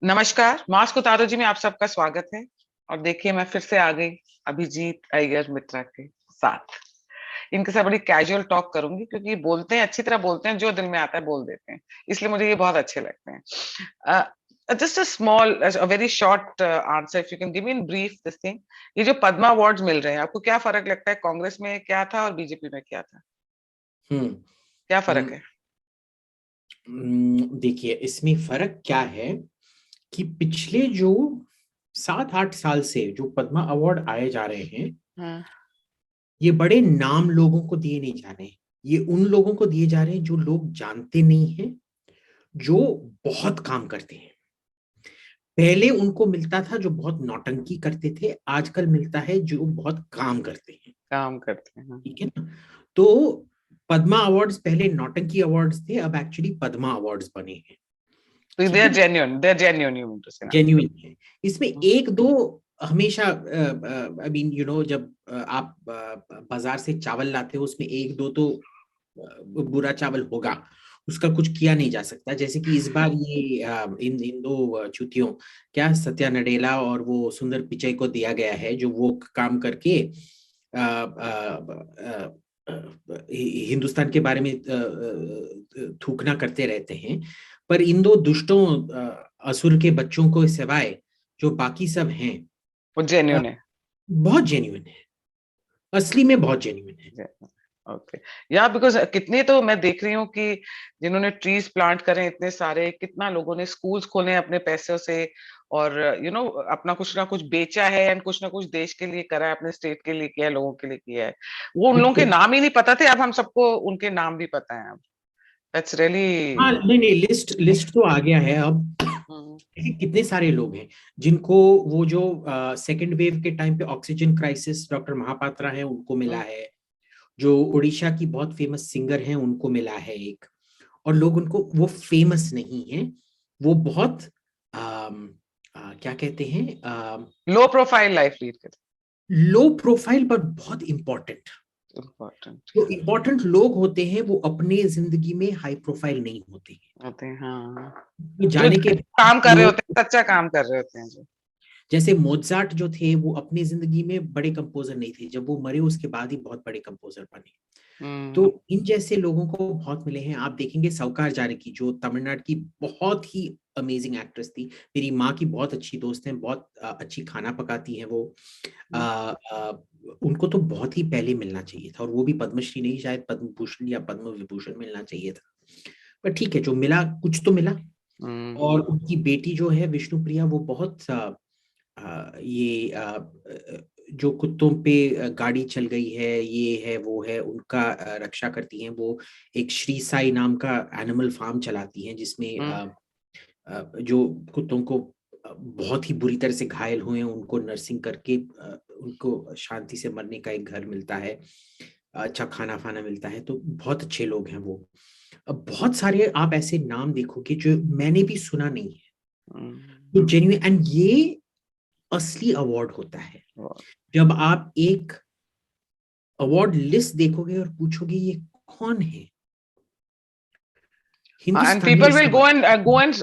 नमस्कार, मास्क उतारो जी में आप सबका स्वागत है। और देखिए मैं फिर से आ गई अभिजीत अय्यर मित्रा के साथ। इनके साथ बड़ी कैजुअल टॉक करूंगी क्योंकि ये बोलते हैं, अच्छी तरह बोलते हैं, जो दिल में आता है बोल देते हैं, इसलिए मुझे ये बहुत अच्छे लगते हैं। Just a small a very short answer if you can give me in brief this thing. ये जो पद्मा अवार्ड्स मिल रहे हैं, आपको क्या फर्क लगता है? कांग्रेस में क्या था और बीजेपी में क्या था? हम्म क्या फर्क हम्म, है? देखिए इसमें फर्क क्या है कि पिछले जो 7-8 साल से जो पद्मा अवार्ड आए जा रहे हैं, हाँ। ये बड़े नाम लोगों को दिए नहीं जा रहे हैं। ये उन लोगों को दिए जा रहे हैं जो लोग जानते नहीं हैं, जो बहुत काम करते हैं। पहले उनको मिलता था जो बहुत नौटंकी करते थे, आजकल मिलता है जो बहुत काम करते हैं। काम करते हैं, हाँ। ठीक है ना? तो पद्मा अवार्ड्स पहले नौटंकी अवार्ड्स थे, अब एक्चुअली पद्मा अवार्ड्स बने हैं। तो ठीक है ना? They are genuine you mean to say ना? जेन्युइन है। इसमें एक दो हमेशा आई मीन जब आप बाजार से चावल लाते हो, उसमें एक दो तो बुरा चावल होगा, उसका कुछ किया नहीं जा सकता। जैसे कि इस बार ये इन इन दो चूतियों, क्या सत्या नडेला और वो सुंदर पिचई को दिया गया है, जो वो काम करके हिंदुस्तान के बारे में थूकना करते रहते हैं। पर इन दो दुष्टों, असुर के बच्चों को सिवाय जो बाकी सब हैं, वो अ, जेन्युइन है। बहुत जेन्युइन है। असली में बहुत जेन्युइन है। ओके। या बिकॉज कितने तो मैं देख रही हूँ कि जिन्होंने ट्रीज प्लांट करे इतने सारे, कितना लोगों ने स्कूल्स खोले हैं अपने पैसों से, और अपना कुछ ना कुछ बेचा है एंड कुछ ना कुछ देश के लिए करा है, अपने स्टेट के लिए किया है, लोगों के लिए किया है। वो उन लोगों के बिल्कुल। नाम ही नहीं पता थे, अब हम सबको उनके नाम भी पता है अब। दैट्स हाँ, रियली। नहीं नहीं, लिस्ट लिस्ट तो आ गया है अब। देखिए, कितने सारे लोग हैं जिनको वो जो सेकेंड वेव के टाइम पे ऑक्सीजन क्राइसिस, डॉक्टर महापात्रा है, उनको मिला है। जो उड़ीसा की बहुत फेमस सिंगर हैं, उनको मिला है एक। और लोग उनको, वो फेमस नहीं है, वो बहुत क्या कहते हैं, लो प्रोफाइल लाइफ लीड करते। लो प्रोफाइल पर बहुत इंपॉर्टेंट। इम्पोर्टेंट जो इंपॉर्टेंट लोग होते हैं वो अपने जिंदगी में हाई प्रोफाइल नहीं होते हैं। होते हैं, हाँ। जो जाने के बाद काम कर रहे होते लोग, हैं, सच्चा काम कर रहे होते हैं जो। जैसे मोजार्ट जो थे, वो अपनी जिंदगी में बड़े कंपोजर नहीं थे, जब वो मरे उसके बाद ही बहुत बड़े कंपोजर बने। तो हम्म। इन जैसे लोगों को बहुत मिले हैं। आप देखेंगे सौकार जानकी, जो तमिलनाडु की बहुत ही अमेजिंग एक्ट्रेस थी, मेरी माँ की बहुत अच्छी दोस्त हैं, बहुत अच्छी खाना पकाती हैं वो। आ, आ, उनको तो बहुत ही पहले मिलना चाहिए था, और वो भी पद्मश्री नहीं, शायद पद्म भूषण या पद्म विभूषण मिलना चाहिए था। पर ठीक है, जो मिला कुछ तो मिला। और हम्म। उनकी बेटी जो है विष्णुप्रिया, वो बहुत ये जो कुत्तों पे गाड़ी चल गई है, ये है वो है, उनका रक्षा करती हैं वो। एक श्री साई नाम का एनिमल फार्म चलाती हैं, जिसमें हम्म। जो कुत्तों को बहुत ही बुरी तरह से घायल हुए हैं, उनको नर्सिंग करके उनको शांति से मरने का एक घर मिलता है, अच्छा खाना फाना मिलता है। तो बहुत अच्छे लोग हैं वो। अब बहुत सारे आप ऐसे नाम देखोगे जो मैंने भी सुना नहीं है। हम्म। तो जेन्युइन, एंड ये असली अवार्ड होता है। जब आप एक अवार्ड लिस्ट देखोगे और पूछोगे ये कौन है, And हिंदुस्तान में people will इसका मतलब go and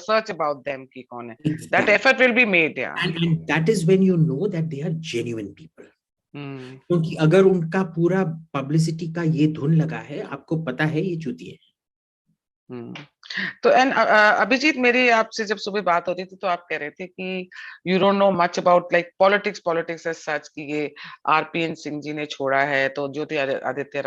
search about them ki kaun hai. That exact, effort will be made, yeah. And that is when you know that they are genuine people. Hmm. क्योंकि अगर उनका पूरा पब्लिसिटी का ये धुन लगा है, आपको पता है ये चूतिए हैं। हम्म। तो एंड अभिजीत, मेरी आपसे जब सुबह बात हो रही थी तो आप कह रहे थे कि you don't know much about like politics as such, कि ये आरपीएन सिंह जी ने छोड़ा है, तो ज्योति आदित्य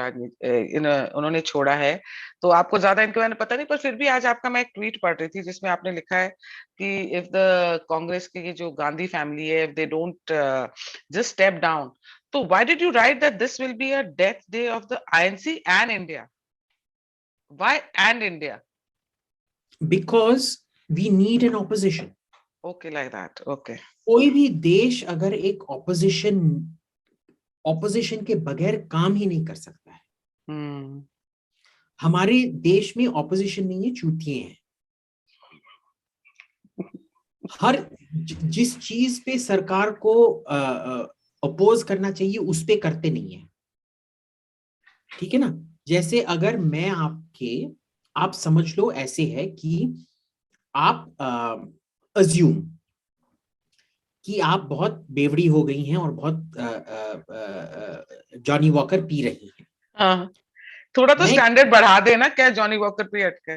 उन्होंने छोड़ा है, तो आपको ज्यादा इनके बारे में पता नहीं। पर फिर भी आज आपका मैं एक ट्वीट पढ़ रही थी जिसमें आपने लिखा है कि इफ द कांग्रेस की ये जो गांधी फैमिली है, if they don't just step down, तो why did you write that this will be a death day of the INC and India? Why and India? Because we need an opposition. Okay, like that. Okay. कोई भी देश अगर एक opposition, opposition के बगैर काम ही नहीं कर सकता है। Hmm. हमारे देश में ऑपोजिशन नहीं है, चूतिए हैं। हर जिस चीज पे सरकार को अपोज करना चाहिए उस पे करते नहीं है। ठीक है ना? जैसे अगर मैं आपके, आप समझ लो ऐसे है कि आप अज्यूम कि आप बहुत बेवड़ी हो गई हैं और बहुत जॉनी वॉकर पी रही हैं। हाँ, थोड़ा तो मैं स्टैंडर्ड बढ़ा देना, क्या जॉनी वॉकर पे अटके।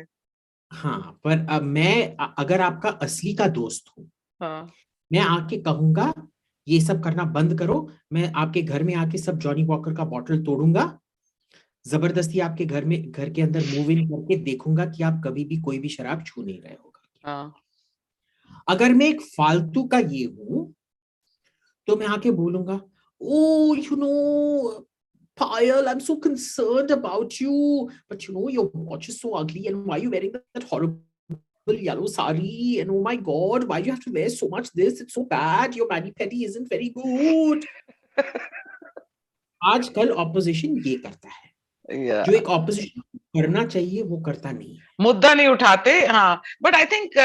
हाँ, पर अब मैं अगर आपका असली का दोस्त हूं, हाँ। मैं आके कहूंगा ये सब करना बंद करो। मैं आपके घर में आके सब जॉनी वॉकर का बॉटल तोड़ूंगा, जबरदस्ती आपके घर के अंदर मूव इन करके देखूंगा कि आप कभी भी कोई भी शराब छू नहीं रहे होगा। हाँ। अगर मैं एक फालतू का ये हूं तो मैं आके बोलूंगा, ओ Payal, I'm so concerned about you, but your watch is so ugly, and why are you wearing that horrible yellow sari? And oh my God, why do you have to wear so much this? It's so bad. Your mani-pedi isn't very good. आजकल opposition ये करता है, जो या एक opposition करना चाहिए वो करता नहीं है। मुद्दा नहीं उठाते। हाँ, but I think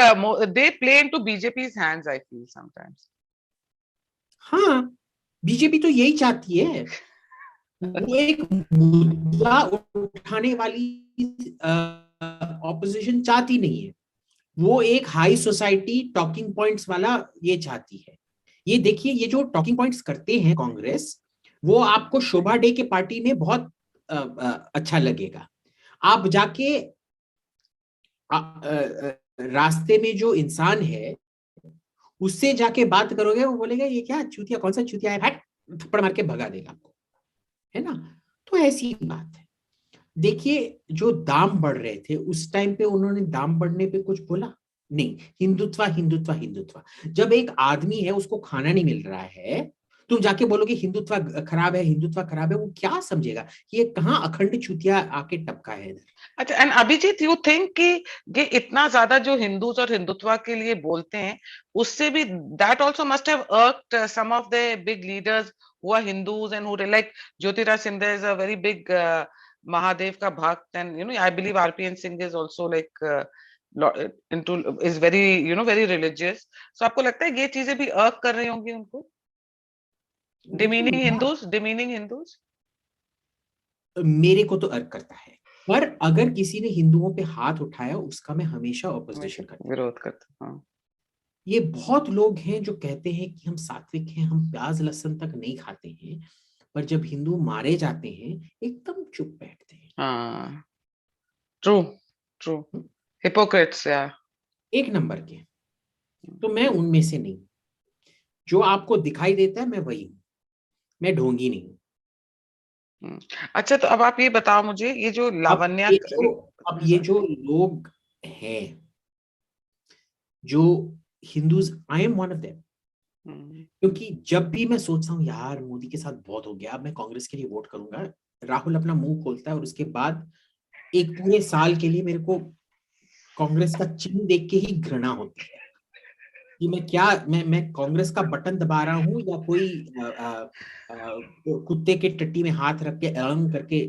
they play into BJP's hands, I feel sometimes. हाँ, बीजेपी तो यही चाहती है, वो एक मुद्दा उठाने वाली ऑपोजिशन चाहती नहीं है, वो एक हाई सोसाइटी टॉकिंग पॉइंट्स वाला ये चाहती है। ये देखिए, ये जो टॉकिंग पॉइंट्स करते हैं कांग्रेस, वो आपको शोभा डे के पार्टी में बहुत अच्छा लगेगा। आप जाके रास्ते में जो इंसान है उससे जाके बात करोगे, वो बोलेगा ये क्या चूतिया, कौन सा चूतिया है, हट, थप्पड़ मार के भगा देगा आपको, है ना। तो ऐसी बात है। देखिए, जो दाम बढ़ रहे थे उस टाइम पे उन्होंने दाम बढ़ने पे कुछ बोला नहीं। हिंदुत्व हिंदुत्व हिंदुत्व, जब एक आदमी है उसको खाना नहीं मिल रहा है, तुम जाके बोलोगे हिंदुत्व खराब है, हिंदुत्व खराब है, वो क्या समझेगा कि ये कहाँ अखंड चुतिया आके टपका है इधर। अच्छा, एंड अभिजीत, यू थिंक कि ये इतना ज्यादा जो हिंदूज और हिंदुत्व के लिए बोलते हैं, उससे भी that also must have asked some of the big leaders who are Hindus and who like Jyotiraj Scindia is a very big Mahadev का भक्त, and I believe RPN Singh is also like into is very very religious. So आपको लगता है ये चीजें भी अर्क कर रही होंगी उनको, देखिए, डिमीनिंग हिंदूज? मेरे को तो अर्क करता है, पर अगर किसी ने हिंदुओं पे हाथ उठाया उसका मैं हमेशा हमेशा ऑपोजिशन करता हूँ। विरोध करते, हाँ। ये बहुत लोग हैं जो कहते हैं कि हम सात्विक हैं, हम प्याज लहसुन तक नहीं खाते हैं, पर जब हिंदू मारे जाते हैं एकदम चुप बैठते हैं। हाँ, ट्रू, ट्रू। हम्म, हिपोक्रेट्स, या। एक नंबर के। तो मैं उनमें से नहीं, जो आपको दिखाई देता है मैं वही हूं, मैं ढोंगी नहीं हूं। अच्छा, तो अब आप ये बताओ मुझे, ये जो अब लावण्या ये जो अब ये जो लोग हैं जो Hindus, I am one of them. क्योंकि जब भी मैं सोचता हूँ यार मोदी के साथ बहुत हो गया, अब मैं कांग्रेस के लिए वोट करूंगा, राहुल अपना मुंह खोलता है और उसके बाद एक पूरे साल के लिए मेरे को कांग्रेस का चिन्ह देख के ही घृणा होती है कि मैं क्या, मैं कांग्रेस का बटन दबा रहा हूँ या कोई कुत्ते के टट्टी में हाथ रख के करके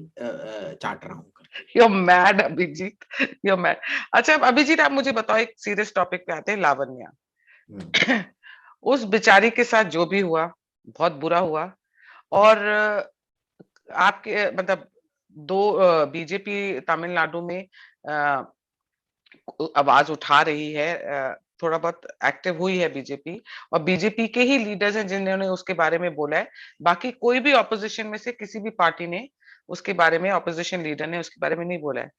चाट रहा हूँ करके। you're mad, Abhijit, you're mad। अच्छा, अब अभिजीत आप मुझे बताओ, एक सीरियस टॉपिक पे आते हैं, लावण्या। हम्म। उस बेचारी के साथ जो भी हुआ, बहुत बुरा हुआ। और आपके मतलब दो बीजेपी तमिलनाडु में आवाज उठा रही है, थोड़ा बहुत एक्टिव हुई है बीजेपी, और बीजेपी के ही लीडर्स हैं जिन्होंने उसके बारे में बोला है। बाकी कोई भी ऑपोजिशन में से किसी भी पार्टी ने उसके बारे में, ऑपोजिशन लीडर ने उसके बारे में नहीं बोला है।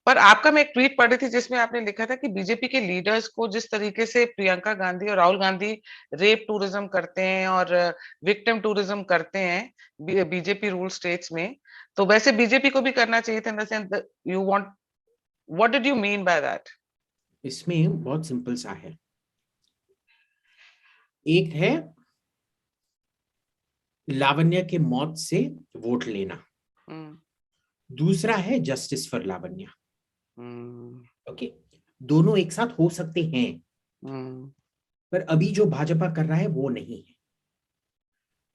पर आपका, मैं एक ट्वीट पढ़ रही थी जिसमें आपने लिखा था कि बीजेपी के लीडर्स को जिस तरीके से प्रियंका गांधी और राहुल गांधी रेप टूरिज्म करते हैं और विक्टिम टूरिज्म करते हैं बीजेपी रूल स्टेट्स में, तो वैसे बीजेपी को भी करना चाहिए था, in the sense you want, what did you mean by that? इसमें बहुत सिंपल सा है, एक है लावण्य के मौत से वोट लेना, दूसरा है जस्टिस फॉर लावण्य। ओके, दोनों एक साथ हो सकते हैं, पर अभी जो भाजपा कर रहा है वो नहीं है।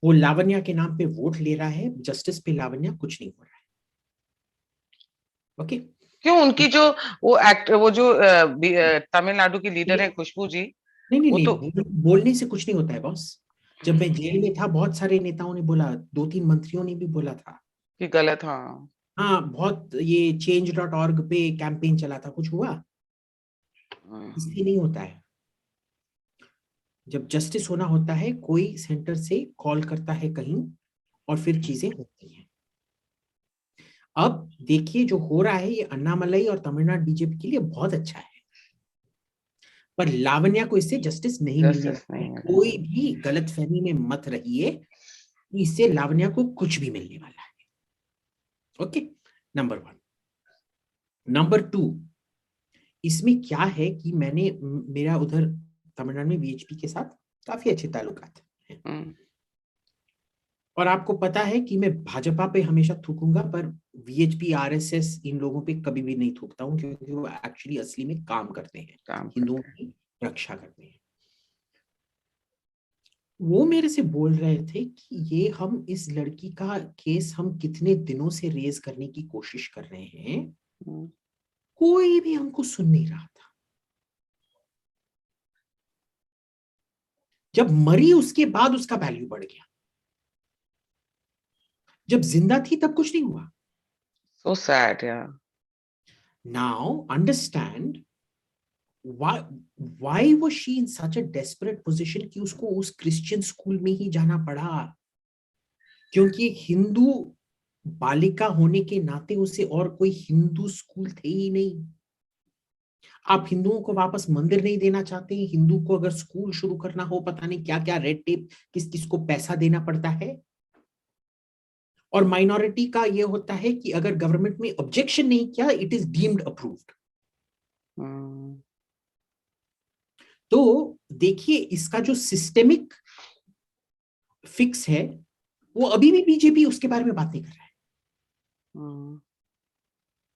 वो लावण्या के नाम पे वोट ले रहा है, जस्टिस पे लावण्या कुछ नहीं हो रहा है। ओके, क्यों? उनकी जो वो जो तमिलनाडु की लीडर है खुशबू जी, नहीं नहीं वो नहीं, तो बोलने से कुछ नहीं होता है बॉस। जब मैं जेल में था बहुत सारे नेताओं ने बोला, 2-3 मंत्रियों ने भी बोला था कि गलत, हाँ। हाँ, बहुत ये change.org पे कैंपेन चला था, कुछ हुआ? इसलिए नहीं होता है। जब जस्टिस होना होता है, कोई सेंटर से कॉल करता है कहीं और फिर चीजें होती हैं। अब देखिए जो हो रहा है, ये अन्नामलई और तमिलनाडु बीजेपी के लिए बहुत अच्छा है, पर लावण्या को इससे जस्टिस नहीं मिलने जस्टिस वाला है। नहीं मिल रहा कोई भी गलतफहमी में मत रहिए कि इससे लावण्या को कुछ भी मिलने वाला है। Okay, number 1। नंबर 2, इसमें क्या है कि मेरा उधर तमिलनाडु में वीएचपी के साथ काफी अच्छे ताल्लुकात हैं, है। और आपको पता है कि मैं भाजपा पे हमेशा थूकूंगा, पर वीएचपी आरएसएस इन लोगों पे कभी भी नहीं थूकता हूं, क्योंकि वो एक्चुअली असली में काम करते हैं, काम हिंदुओं करते हैं। की रक्षा करते हैं। वो मेरे से बोल रहे थे कि ये हम इस लड़की का केस हम कितने दिनों से रेज करने की कोशिश कर रहे हैं, हम्म, कोई भी हमको सुन नहीं रहा था। जब मरी उसके बाद उसका वैल्यू बढ़ गया, जब जिंदा थी तब कुछ नहीं हुआ। so sad, yeah. Now understand why why was she in such a desperate position कि उसको उस क्रिश्चियन स्कूल में ही जाना पड़ा, क्योंकि हिंदू बालिका होने के नाते उसे और कोई हिंदू स्कूल थे ही नहीं। आप हिंदुओं को वापस मंदिर नहीं देना चाहते, हिंदू को अगर स्कूल शुरू करना हो, पता नहीं क्या क्या रेड टेप, किस किस को पैसा देना पड़ता है। और माइनॉरिटी का ये होता है कि अगर गवर्नमेंट में ऑब्जेक्शन नहीं किया, इट इज डीम्ड अप्रूव्ड। हम्म, तो देखिए इसका जो सिस्टेमिक फिक्स है, वो अभी भी बीजेपी उसके बारे में बात नहीं कर रहा है। हम्म।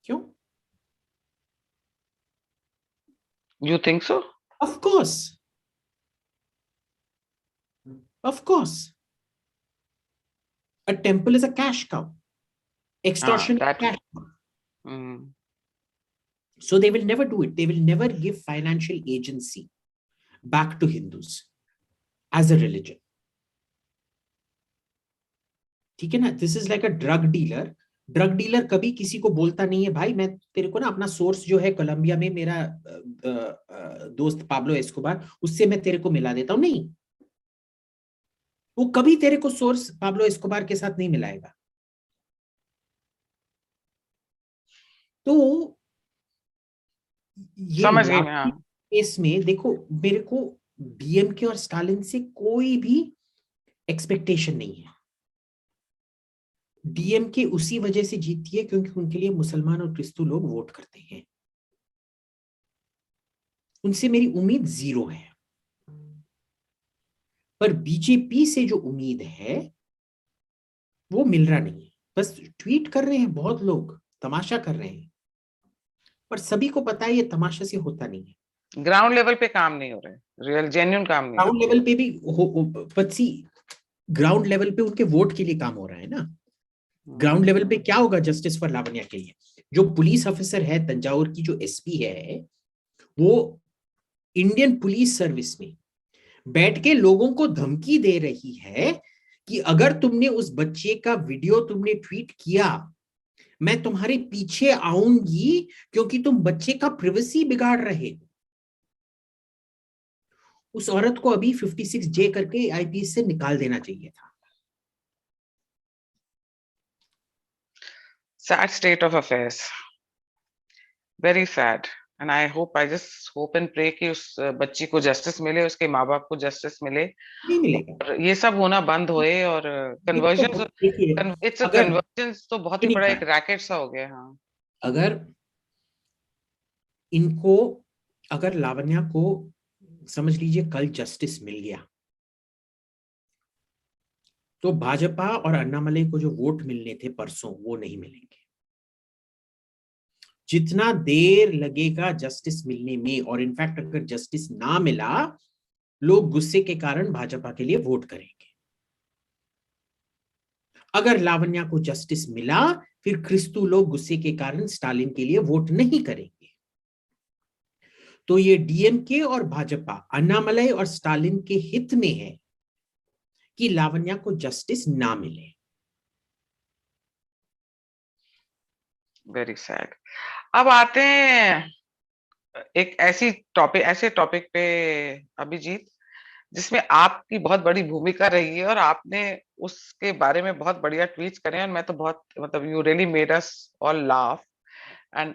क्यों? You think so? Of course, of course, a temple is a cash cow, हाँ, extortion is that. cash cow. Hmm, So they will never do it. They will never give financial agency back to Hindus as a religion. ठीक है ना? This is like a drug dealer. Drug dealer कभी किसी को बोलता नहीं है, भाई मैं तेरे को ना अपना सोर्स जो है कोलंबिया में, मेरा दोस्त पाब्लो एस्कोबार, उससे मैं तेरे को मिला देता हूं। नहीं, वो कभी तेरे को सोर्स पाब्लो एस्कोबार के साथ नहीं मिलाएगा। तो ये समझ गई मैं, लाठी हाँ। केस में देखो, मेरे को डीएमके और स्टालिन से कोई भी एक्सपेक्टेशन नहीं है। डीएमके उसी वजह से जीती है क्योंकि उनके लिए मुसलमान और क्रिस्तु लोग वोट करते हैं। उनसे मेरी उम्मीद जीरो है। पर बीजेपी से जो उम्मीद है वो मिल रहा नहीं है। बस ट्वीट कर रहे हैं बहुत लोग, तमाशा कर रहे हैं, पर सभी को पता है ये तमाशा से होता नहीं है। ग्राउंड लेवल पे काम नहीं हो रहे, रियल जेन्युइन काम नहीं हो ग्राउंड लेवल पे भी पची ग्राउंड लेवल पे उनके वोट के लिए काम हो रहा है ना। ग्राउंड लेवल पे क्या होगा जस्टिस फॉर लावण्या के लिए? जो पुलिस ऑफिसर है तंजावुर की, जो एसपी है, वो इंडियन पुलिस सर्विस में बैठ के लोगों को धमकी दे रही है कि अगर तुमने उस बच्चे का वीडियो तुमने ट्वीट किया, मैं तुम्हारे पीछे आऊंगी, क्योंकि तुम बच्चे का प्राइवेसी बिगाड़ रहे हो। उस औरत को अभी 56J करके आईपीएस से निकाल देना चाहिए था। Sad state of affairs, very sad. And I just hope and pray कि उस बच्ची को जस्टिस मिले, उसके माँ बाप को जस्टिस मिले, नहीं मिलेगा। और ये सब होना बंद होए। और कन्वर्जन, देखिए, इट्स अ अगर कन्वर्जेंस तो बहुत ही सुनिए बड़ा ना, एक रैकेट सा हो गया। हाँ। अगर इनको, अगर लावण्या को समझ लीजिए कल जस्टिस मिल गया, तो भाजपा और अन्नामलई को जो वोट मिलने थे परसों, वो नहीं मिलेंगे। जितना देर लगेगा जस्टिस मिलने में, और इनफैक्ट अगर जस्टिस ना मिला, लोग गुस्से के कारण भाजपा के लिए वोट करेंगे। अगर लावण्या को जस्टिस मिला, फिर क्रिस्तु लोग गुस्से के कारण स्टालिन के लिए वोट नहीं करेंगे। तो ये डीएमके और भाजपा, अन्नामलई और स्टालिन के हित में है कि लावण्या को जस्टिस ना मिले। Very sad. अब आते हैं एक ऐसे टॉपिक पे अभिजीत, जिसमें आपकी बहुत बड़ी भूमिका रही है और आपने उसके बारे में बहुत बढ़िया ट्वीट्स करे हैं, और मैं तो बहुत मतलब you really made us all laugh. And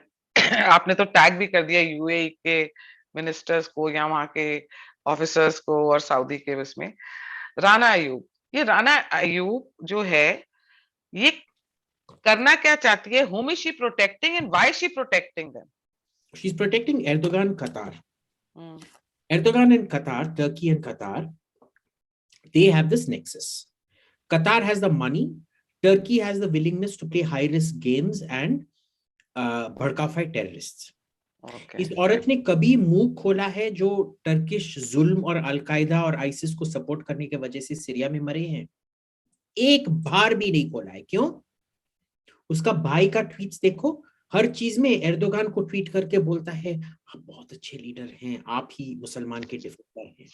आपने तो टैग भी कर दिया यूएई के मिनिस्टर्स को या वहां के ऑफिसर्स को और सऊदी के उसमें। राना अयूब, ये राना अयूब जो है, ये करना क्या चाहती है? whom is she protecting and why is she protecting them? She's protecting Erdogan, Qatar. Hmm. Erdogan and Qatar, Turkey and Qatar, they have this nexus. Qatar has the money, Turkey has the willingness to play high risk games and भड़काफाई terrorist. Okay. इस औरत ने कभी मुंह खोला है जो Turkish जुल्म और अलकायदा और आइसिस को सपोर्ट करने की वजह से सीरिया में मरे हैं? एक बार भी नहीं खोला है। क्यों? उसका भाई का ट्वीट्स देखो, हर चीज में एर्दोगान को ट्वीट करके बोलता है आप बहुत अच्छे लीडर हैं, आप ही मुसलमान के डिफेंडर हैं।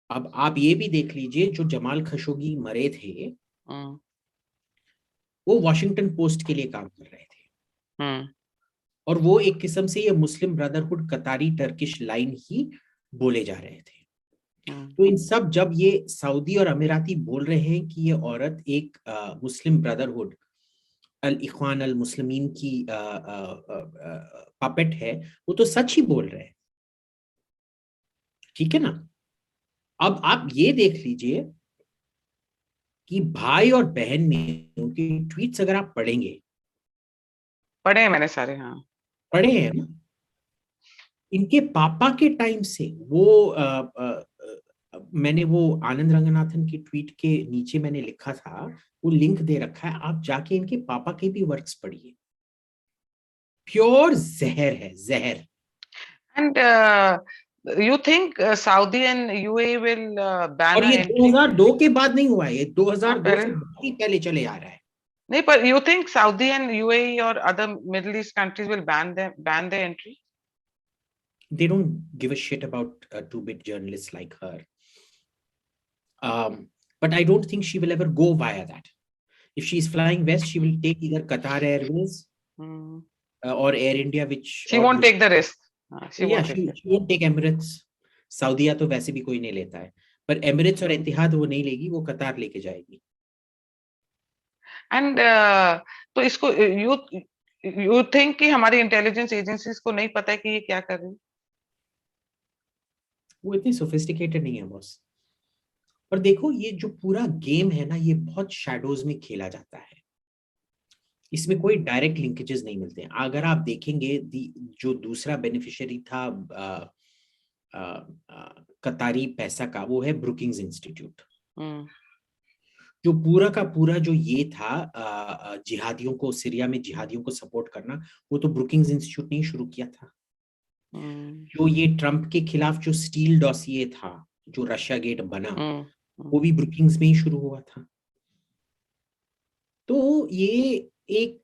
अब आप ये भी देख लीजिए, जो जमाल खशोगी मरे थे, वो वॉशिंगटन पोस्ट के लिए काम कर रहे थे, और वो एक किस्म से ये मुस्लिम ब्रदरहुड कतारी टर्किश लाइन ही बोले जा रहे थे। तो इन सब, जब ये सऊदी और अमीराती बोल रहे हैं कि ये औरत एक मुस्लिम ब्रदरहुड अल इख्वान अल मुस्लिमीन की पपेट है, वो तो सच ही बोल रहे हैं। ठीक है ना? अब आप ये देख लीजिए कि भाई और बहन में उनके ट्वीट्स अगर आप पढ़ेंगे, पढ़े हैं मैंने सारे। हाँ, पढ़े हैं ना? इनके पापा के टाइम से वो मैंने वो आनंद रंगनाथन की ट्वीट के नीचे मैंने लिखा था, वो लिंक दे रखा है, आप जाके इनके पापा के भी वर्क्स पढ़िए। प्योर जहर है, जहर। And you think Saudi and UAE will ban और her ये entry? 2002 के बाद नहीं हुआ है, ये हाँ 2002 पहले। से बहुत ही पहले चले आ रहा है। नहीं, पर you think Saudi and UAE or other Middle East countries will ban their entry? They don't give a shit about two-bit journalists like her. But I don't think she will ever go via that. If she's flying west, she will take either Qatar Airways or Air India, which she won't take the risk. she won't take Emirates. सऊदीया तो वैसे भी कोई नहीं लेता है, पर Emirates और एतिहाद वो नहीं लेगी, वो कतार लेके जाएगी। एंड तो इसको यू थिंक कि हमारी इंटेलिजेंस एजेंसीज को नहीं पता है कि ये क्या कर रही है? वो इतनी सोफिस्टिकेटेड नहीं है बॉस। और देखो, ये जो पूरा गेम है ना, ये बहुत शैडोज में खेला जाता है, इसमें कोई डायरेक्ट लिंकेजेस नहीं मिलते हैं। अगर आप देखेंगे, जो दूसरा बेनिफिशियरी था कतारी पैसा का, वो है ब्रुकिंग्स इंस्टीट्यूट। जो पूरा का पूरा जो ये था जिहादियों को, सीरिया में जिहादियों को सपोर्ट करना, वो तो ब्रुकिंग्स इंस्टीट्यूट ने ही शुरू किया था। जो ये ट्रंप के खिलाफ जो स्टील डॉसिए था, जो रशिया गेट बना, वो भी ब्रुकिंग्स में ही शुरू हुआ था। तो ये एक,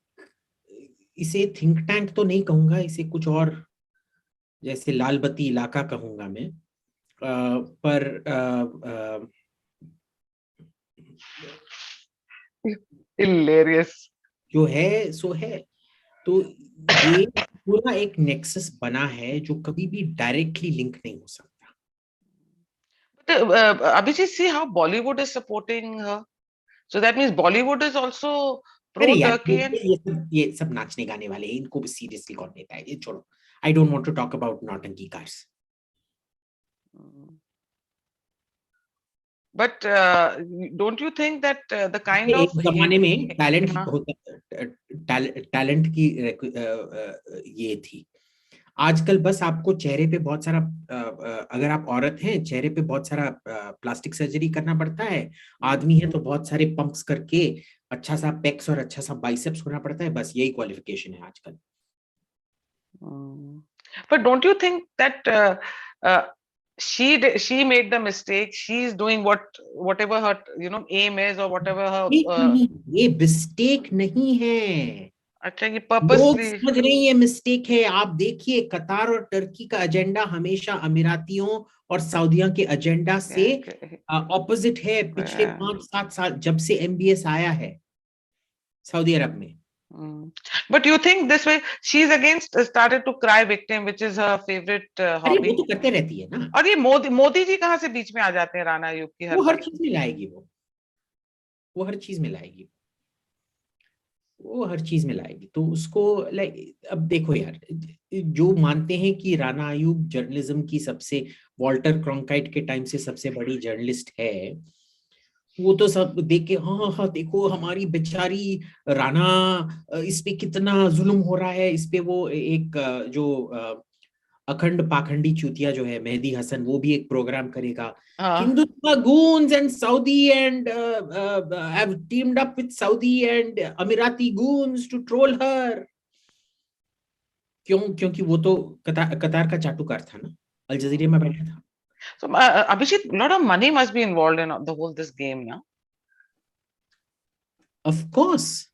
इसे थिंक टैंक तो नहीं कहूंगा, इसे कुछ और जैसे लाल बत्ती इलाका कहूंगा मैं, पर हिलेरियस जो है सो है। तो ये पूरा एक नेक्सस बना है जो कभी भी डायरेक्टली लिंक नहीं हो सकता। Abhijit, see how Bollywood is supporting her. So that means Bollywood is also अरे pro यार, Turkey and ये सब नाचने गाने वाले हैं, इनको भी सीरियसली कौन लेता है? ये छोड़ो। I don't want to talk about नौटंकी cars. But don't you think that the kind एक of जमाने में टैलेंट की ये थी। आजकल बस आपको चेहरे पे बहुत सारा, अगर आप औरत हैं, चेहरे पे बहुत सारा प्लास्टिक सर्जरी करना पड़ता है। आदमी है तो बहुत सारे पंप्स करके अच्छा सा पेक्स और अच्छा सा बाइसेप्स होना पड़ता है, बस यही क्वालिफिकेशन है आजकल। But don't you think that she made the mistake? She's doing whatever her aim is or whatever her. ये मिस्टेक नहीं है। अच्छा, ये लोग पर्पसली समझ रहे हैं ये मिस्टेक है। आप देखिए, कतार और टर्की का एजेंडा हमेशा अमीरातियों और सऊदियों के एजेंडा से ऑपोजिट है। पिछले 5-7 साल जब से एमबीएस आया है सऊदी अरब में, But you think this way she's against started to cry victim, which is her favorite अरे वो hobby. तो करते रहती है ना, और ये मोदी जी कहाँ से बीच में आ जाते हैं राणा आयोग की वो हर हरकत? चीज में लाएगी, वो हर चीज में लाएगी, वो हर चीज में लाएगी। तो उसको लाइक, अब देखो यार, जो मानते हैं कि राणा आयूब जर्नलिज्म की सबसे, वॉल्टर क्रॉन्काइट के टाइम से सबसे बड़ी जर्नलिस्ट है, वो तो सब देख के हाँ हाँ देखो हमारी बेचारी राणा, इस पे कितना जुल्म हो रहा है, इस पे वो एक जो अखंड पाखंडी चूतिया जो है मेहदी हसन, वो भी एक प्रोग्राम करेगा, हाँ। Hindutva goons and Saudi and have teamed up with Saudi and Emirati goons to troll her. क्यों? क्योंकि वो तो कतार का चाटुकार था ना, अल जजीरे में बैठा था। So Abhijit, a lot of money must be involved in the whole this game, yeah? Of course,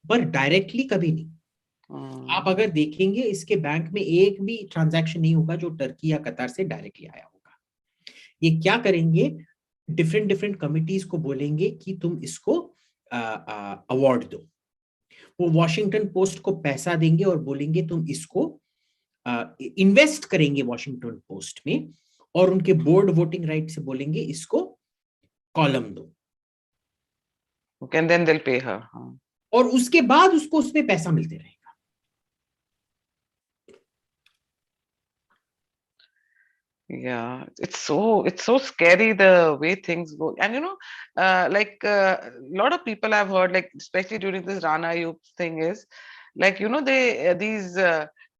पर डायरेक्टली कभी नहीं। आप अगर देखेंगे इसके बैंक में एक भी ट्रांजैक्शन नहीं होगा जो टर्की या कतार से डायरेक्टली आया होगा। ये क्या करेंगे, डिफरेंट कमिटीज को बोलेंगे कि तुम इसको अवार्ड दो, वो वॉशिंगटन पोस्ट को पैसा देंगे और बोलेंगे तुम इसको इन्वेस्ट करेंगे वॉशिंगटन पोस्ट में, और उनके बोर्ड वोटिंग राइट से बोलेंगे इसको कॉलम दो, Okay, and then they'll pay her. और उसके बाद उसको उसमें पैसा मिलते रहेगा। Yeah, it's so scary the way things go. And you know, like a lot of people I've heard, like especially during this Rana Ayub thing, is like, you know, they these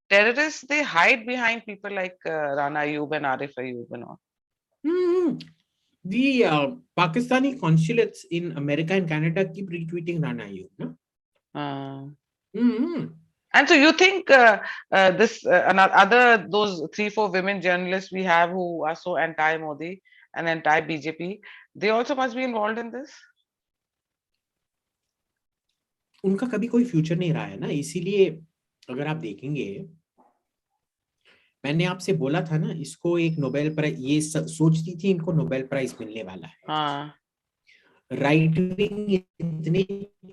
terrorists, they hide behind people like Rana Ayub and Arif Ayub and all. The Pakistani consulates in America and Canada keep retweeting Rana Ayub, no? And so you think this other those 3-4 women journalists we have who are so anti-Modi and anti-BJP, they also must be involved in this? उनका कभी कोई future नहीं रहा है ना, इसीलिए अगर आप देखेंगे, मैंने आपसे बोला था ना, इसको एक नोबेल प्राइज, ये सोचती थी इनको नोबेल प्राइज मिलने वाला है। हाँ। राइट विंग इतने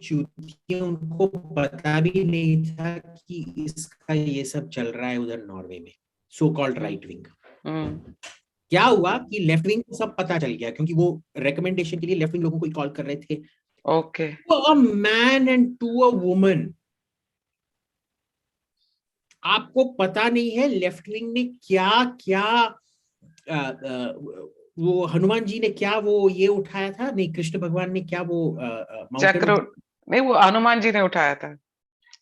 चूतिए, उनको पता भी नहीं था कि इसका ये सब चल रहा है उधर नॉर्वे में, सो कॉल्ड राइट विंग। क्या हुआ कि लेफ्ट विंग को सब पता चल गया, क्योंकि वो रिकमेंडेशन के लिए लेफ्ट विंग लोगों को कॉल कर रहे थे। Okay. A man and to a woman, आपको पता नहीं है लेफ्ट विंग ने क्या क्या, वो हनुमान जी ने क्या वो ये उठाया था, नहीं कृष्ण भगवान ने क्या वो चक्र, नहीं वो हनुमान जी ने उठाया था,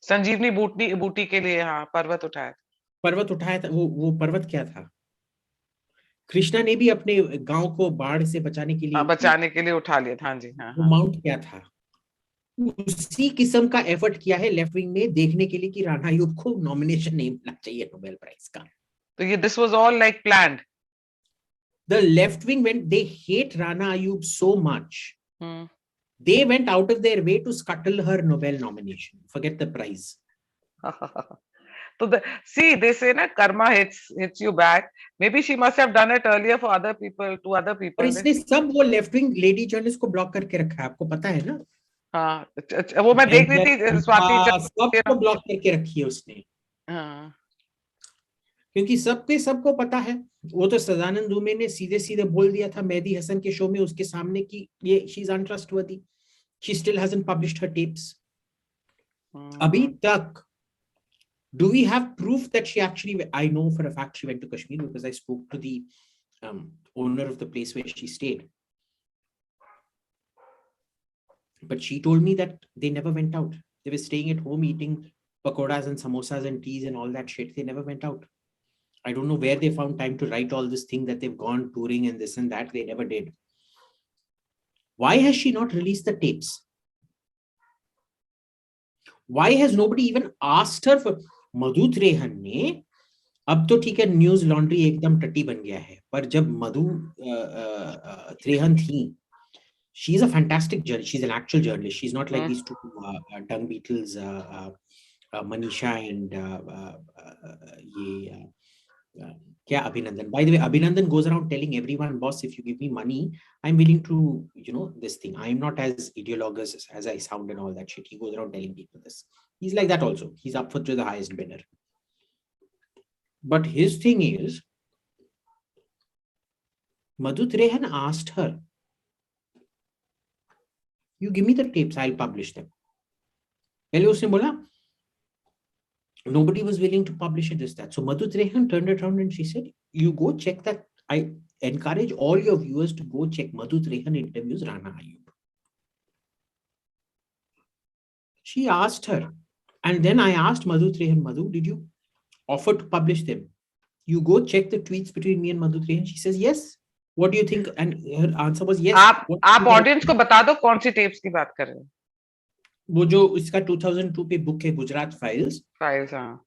संजीवनी बूटी के लिए, हाँ, पर्वत उठाया था। पर्वत उठाया था, वो पर्वत क्या था? कृष्णा ने भी अपने गांव को बाढ़ से बचाने के लिए उठा लिया था। हाँ जी, हाँ, वो माउंट क्या था? उसी किस्म का एफर्ट किया है लेफ्ट विंग ने, देखने के लिए कि राणा आयूब को नॉमिनेशन नहीं मिलना चाहिए नोबेल प्राइज का। तो ये this was all like planned. The left wing, when they hate Rana Ayub so much, they went out of their way to scuttle her Nobel nomination. Forget the prize. So see, they say na karma hits you back. Maybe she must have done it earlier for other people, to other people. और इसने सब वो left wing lady journalist को block करके रखा है, आपको पता है ना? हाँ, वो मैं देख रही थी, स्वाति सबको ब्लॉक करके रखी है उसने। हाँ, क्योंकि सबको पता है। वो तो सदानंद दुबे ने सीधे सीधे बोल दिया था मेहदी हसन के शो में उसके सामने कि ये she is untrustworthy, she still hasn't published her tapes अभी तक। Do we have proof that she actually, I know for a fact she went to Kashmir because I spoke to the owner of the place where she stayed. But she told me that they never went out. They were staying at home eating pakoras and samosas and teas and all that shit. They never went out. I don't know where they found time to write all this thing that they've gone touring and this and that. They never did. Why has she not released the tapes? Why has nobody even asked her for? मधु त्रेहन ने, अब तो ठीक है news laundry एकदम टट्टी बन गया है, पर जब मधु त्रेहन थी, she is a fantastic journalist. She's an actual journalist. She's not like these two dung beetles, Manisha and क्या अभिनंदन, by the way, Abhinandan goes around telling everyone, boss, if you give me money, I'm willing to, this thing. I'm not as ideologous as I sound and all that shit. He goes around telling people this. He's like that also. He's up for to the highest bidder. But his thing is, Madhu Trehan asked her, you give me the tapes, I'll publish them. पहले उसने बोला, nobody was willing to publish it, this, that. So Madhu Trehan turned it around and she said, you go check that. I encourage all your viewers to go check Madhu Trehan interviews Rana Ayub. She asked her, and then I asked Madhu Trehan, Madhu, did you offer to publish them? You go check the tweets between me and Madhu Trehan. She says, yes. What do you think? And her answer was yes. आप audience को बता दो कौन सी tapes की बात कर रहे हैं। वो जो इसका 2002 पे बुक है गुजरात फाइल्स। हाँ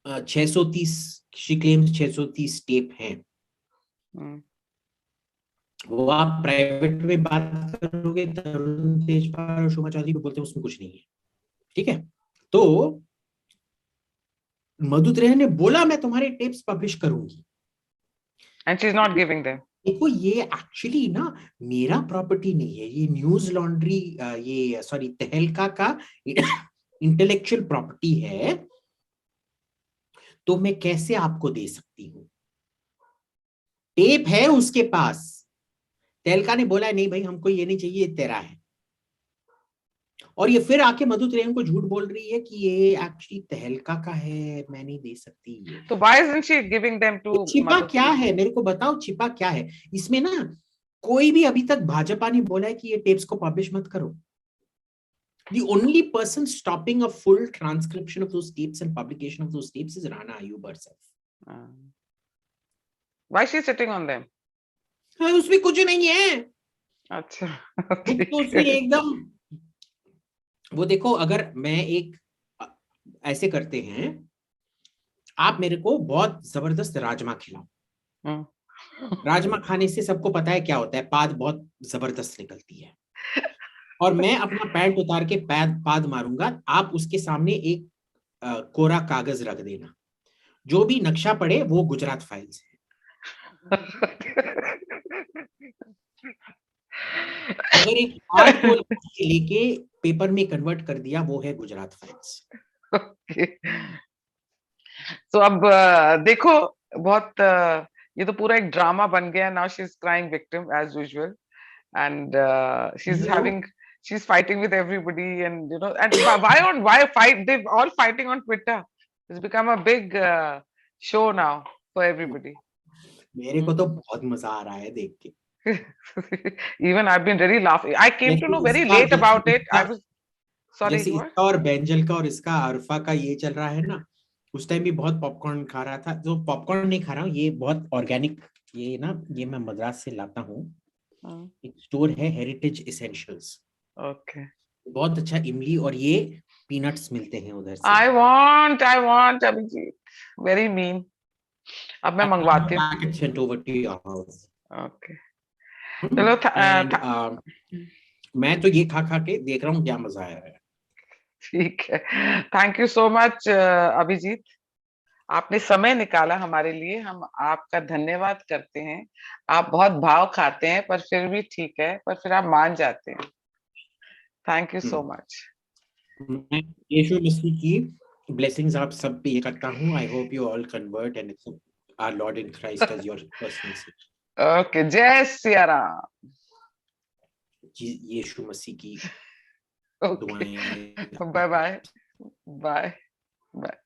630 she claims 630 टेप हैं। वो आप प्राइवेट में बात करोगे तरुण तेजपाल और शोभा चौधरी को बोलते हैं उसमें कुछ नहीं है, ठीक है। तो मधु त्रेहन ने बोला मैं तुम्हारे टेप्स पब्लिश करूंगी, and she is not giving them. देखो ये एक्चुअली ना मेरा प्रॉपर्टी नहीं है, ये न्यूज लॉन्ड्री ये सॉरी तहलका का इंटेलेक्चुअल प्रॉपर्टी है, तो मैं कैसे आपको दे सकती हूँ। टेप है उसके पास, तहलका ने बोला नहीं भाई हमको ये नहीं चाहिए, तेरा है। और ये फिर आके मधु त्रेहन को झूठ बोल रही है कि ये एक्चुअली तहलका का है, मैं नहीं दे सकती ये। तो why isn't she giving them to छिपा क्या है, मेरे को बताओ छिपा क्या है इसमें ना। कोई भी अभी तक भाजपा ने बोला है कि ये टेप्स को पब्लिश मत करो। The only person stopping a full transcription of those tapes and publication of those tapes is Rana Ayub herself. Why is she sitting on them? हाँ उसमें कुछ नहीं है। अच्छा तो उसमें एकदम वो देखो, अगर मैं एक ऐसे करते हैं, आप मेरे को बहुत जबरदस्त राजमा खिलाओ, राजमा खाने से सबको पता है क्या होता है, पाद बहुत जबरदस्त निकलती है। और मैं अपना पैंट उतार के पाद मारूंगा, आप उसके सामने एक कोरा कागज रख देना, जो भी नक्शा पड़े वो गुजरात फाइल्स है। अगर एक पाद को लेके पेपर में कन्वर्ट कर दिया वो है गुजरात फाइल्स। तो अब देखो बहुत ये तो पूरा एक ड्रामा बन गया। Now she is crying victim as usual and she is having she's fighting with everybody and and why fight, they've all fighting on Twitter. It's become a big show now for everybody. मेरे को तो बहुत मजा आ रहा है देख के। Even I've been really laughing. I came to know very late about it. I was sorry. जैसे इसका और बेंजल का और इसका अरफा का ये चल रहा है ना, उस टाइम भी बहुत पॉपकॉर्न खा रहा था। जो पॉपकॉर्न नहीं खा रहा हूँ, ये बहुत ऑर्गेनिक, ये ना ये मैं मद्रास से लाता हूँ। एक स्टोर है हेरिटेज एसेंशियल्स, ओके बहुत अच्छा इमली और ये पीनट्स मिलते हैं उधर से। I want Abhijit, very mean. अब मैं मंगवाती हूँ। ओके चलो मैं तो ये खा खा के देख रहा हूँ क्या मजा आया है। ठीक है, thank you so much Abhijit, आपने समय निकाला हमारे लिए, हम आपका धन्यवाद करते हैं। आप बहुत भाव खाते हैं पर फिर भी ठीक है, पर फिर आप मान जाते हैं। Thank you so much. Yeshu Masih की ब्लेसिंग्स आप सब पे ये करता हूँ। I hope you all convert and accept our lord in Christ as your personal saviour. Okay, जय सिया राम। यीशु मसीह की दुआएं। Bye bye bye bye.